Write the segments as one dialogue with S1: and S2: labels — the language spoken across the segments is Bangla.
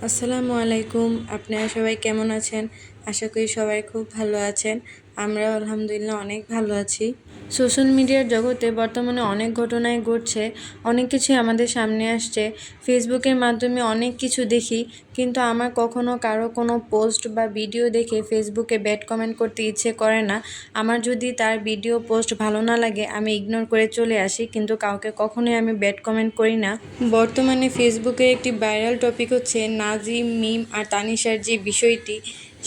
S1: আসসালামু আলাইকুম। আপনারা সবাই কেমন আছেন? আশা করি সবাই খুব ভালো আছেন। আমরাও আলহামদুলিল্লাহ অনেক ভালো আছি। সোশ্যাল মিডিয়ার জগতে বর্তমানে অনেক ঘটনাই ঘটছে, অনেক কিছুই আমাদের সামনে আসছে। ফেসবুকের মাধ্যমে অনেক কিছু দেখি, কিন্তু আমার কখনো কারো কোনো পোস্ট বা ভিডিও দেখে ফেসবুকে ব্যাড কমেন্ট করতে ইচ্ছে করে না। আমার যদি তার ভিডিও পোস্ট ভালো না লাগে আমি ইগনোর করে চলে আসি, কিন্তু কাউকে কখনোই আমি ব্যাড কমেন্ট করি না। বর্তমানে ফেসবুকের একটি ভাইরাল টপিক হচ্ছে নাজিম, মিম আর তানিশার যে বিষয়টি,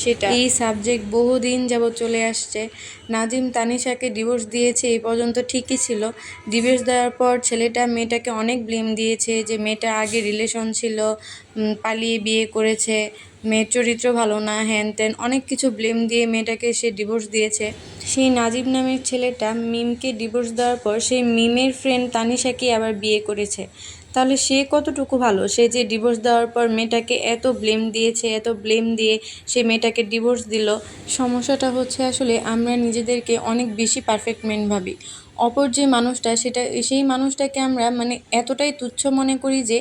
S1: সেটা এই সাবজেক্ট বহুদিন যাবৎ চলে আসছে। নাজিম তানিশাকে ডিভোর্স দিয়েছে এই পর্যন্ত ঠিকই ছিল। ডিভোর্স দেওয়ার পর ছেলেটা মেয়েটাকে অনেক ব্লেম দিয়েছে যে মেয়েটা আগে রিলেশন ছিল, পালিয়ে বিয়ে করেছে, মেয়ের চরিত্র ভালো না, হ্যান ত্যান অনেক কিছু ব্লেম দিয়ে মেয়েটাকে সে ডিভোর্স দিয়েছে। সেই নাজিম নামের ছেলেটা মিমকে ডিভোর্স দেওয়ার পর সেই মিমের ফ্রেন্ড তানিশাকে আবার বিয়ে করেছে। তাহলে সে কতটুকু ভালো? সে যে ডিভোর্স দেওয়ার পর মেয়েটাকে এত ব্লেম দিয়েছে, এত ব্লেম দিয়ে সে মেয়েটাকে ডিভোর্স দিল। সমস্যাটা হচ্ছে আসলে আমরা নিজেদেরকে অনেক বেশি পারফেক্ট মেন ভাবি। অপর যে মানুষটা সেই মানুষটাকে আমরা এতটাই তুচ্ছ মনে করি যে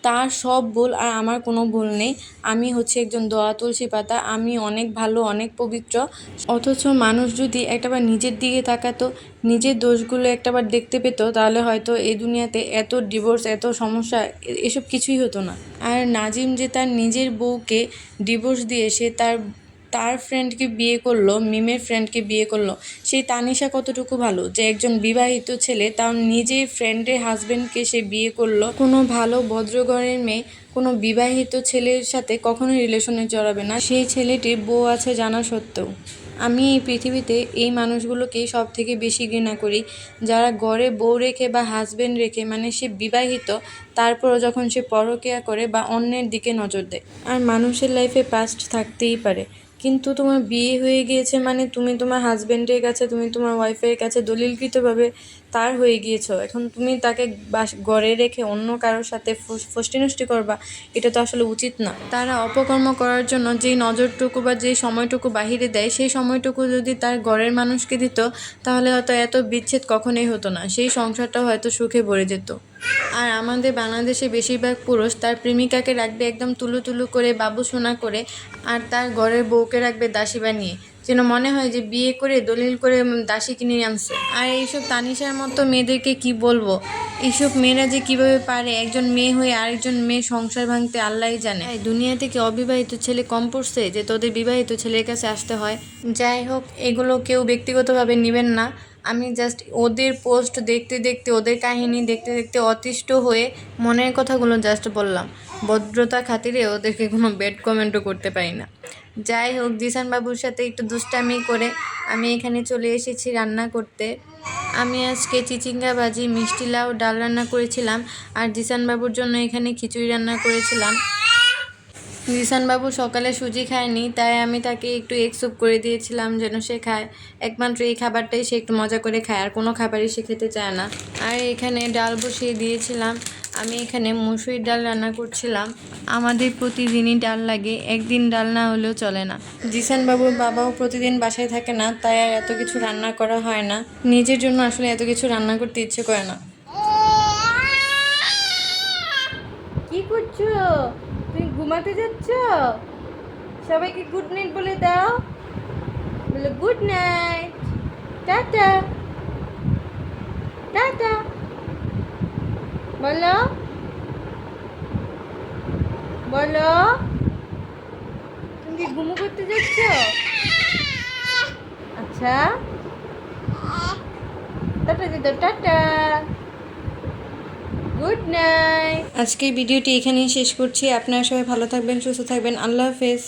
S1: তার সব ভুল আর আমার কোনো ভুল নেই, আমি হচ্ছে একজন দোয়া তুলসী পাতা, আমি অনেক ভালো, অনেক পবিত্র। অথচ মানুষ যদি একটাবার নিজের দিকে তাকাতো, নিজের দোষগুলো একটাবার দেখতে পেতো, তাহলে হয়তো এই দুনিয়াতে এত ডিভোর্স, এত সমস্যা, এসব কিছুই হতো না। আর নাজিম যে তার নিজের বউকে ডিভোর্স দিয়ে সে তার ফ্রেন্ডকে বিয়ে করলো, মিমের ফ্রেন্ডকে বিয়ে করলো, সেই তানিশা কতটুকু ভালো যে একজন বিবাহিত ছেলে তার নিজের ফ্রেন্ডের হাজবেন্ডকে সে বিয়ে করলো। কোনো ভালো ভদ্রঘরের মেয়ে কোনো বিবাহিত ছেলের সাথে কখনোই রিলেশনে জড়াবে না, সেই ছেলেটির বউ আছে জানা সত্ত্বেও। আমি এই পৃথিবীতে এই মানুষগুলোকেই সব থেকে বেশি ঘৃণা করি, যারা ঘরে বউ রেখে বা হাজবেন্ড রেখে, সে বিবাহিত, তারপরও যখন সে পরকীয়া করে বা অন্যের দিকে নজর দেয়। আর মানুষের লাইফে পাস্ট থাকতেই পারে, কিন্তু তোমার বিয়ে হয়ে গিয়েছে তুমি তোমার হাজবেন্ডের কাছে, তুমি তোমার ওয়াইফের কাছে দলিলকৃতভাবে তার হয়ে গিয়েছো। এখন তুমি তাকে ঘরে রেখে অন্য কারোর সাথে ফষ্টিনষ্টি করবা, এটা তো আসলে উচিত না। তারা অপকর্ম করার জন্য যেই নজরটুকু বা যেই সময়টুকু বাহিরে দেয়, সেই সময়টুকু যদি তার ঘরের মানুষকে দিত, তাহলে হয়তো এত বিচ্ছেদ কখনোই হতো না, সেই সংসারটাও হয়তো সুখে ভরে যেত। আর আমাদের বাংলাদেশে বেশিরভাগ পুরুষ তার প্রেমিকাকে রাখবে একদম তুলু তুলু করে, বাবুসোনা করে, আর তার ঘরের বউকে রাখবে দাসী বানিয়ে, যেন মনে হয় যে বিয়ে করে দলিল করে দাসী কিনে আনছে। আর এইসব তানিশার মতো মেয়েদেরকে কি বলবো, এইসব মেয়েরা যে কিভাবে পারে একজন মেয়ে হয়ে আরেকজন মেয়ে সংসার ভাঙতে, আল্লাহই জানে। দুনিয়া থেকে অবিবাহিত ছেলে কম পড়ছে যে তোদের বিবাহিত ছেলের কাছে আসতে হয়? যাই হোক, এগুলো কেউ ব্যক্তিগতভাবে নেবেন না। আমি জাস্ট ওদের পোস্ট দেখতে দেখতে, ওদের কাহিনী দেখতে দেখতে অতিষ্ঠ হয়ে মনের কথাগুলো জাস্ট বললাম। ভদ্রতা খাতিরে ওদেরকে কোনো ব্যাড কমেন্টও করতে পারি না। যাই হোক, জিসান বাবুর সাথে একটু দুষ্টামি করে আমি এখানে চলে এসেছি রান্না করতে। আমি আজকে চিচিঙ্গা ভাজি, মিষ্টি লাউ, ডাল রান্না করেছিলাম, আর জিসান বাবুর জন্য এখানে খিচুড়ি রান্না করেছিলাম। জিসানবাবু সকালে সুজি খায়নি, তাই আমি তাকে একটু এগ স্যুপ করে দিয়েছিলাম যেন সে খায়। একমাত্র এই খাবারটাই সে একটু মজা করে খায়, আর কোনো খাবারই সে খেতে চায় না। আর এখানে ডাল বসিয়ে দিয়েছিলাম। আমি এখানে মুসুরির ডাল রান্না করছিলাম। আমাদের প্রতিদিনই ডাল লাগে, একদিন ডাল না হলেও চলে না। জিসানবাবুর বাবাও প্রতিদিন বাসায় থাকে না, তাই আর এত কিছু রান্না করা হয় না। নিজের জন্য আসলে এত কিছু রান্না করতে ইচ্ছে করে না। কি করছো? তুমি ঘুমাতে যাচ্ছ? সবাইকে গুড নাইট বলে দাও। বলে গুড নাইট, টাটা, টাটা বলো, বলো। তুমি কি ঘুমো করতে যাচ্ছ? আচ্ছা, টাটা দিদি, টাটা, গুড নাইট। আজকের ভিডিওটি এখানেই শেষ করছি। আপনারা সবাই ভালো থাকবেন, সুস্থ থাকবেন। আল্লাহ হাফেজ।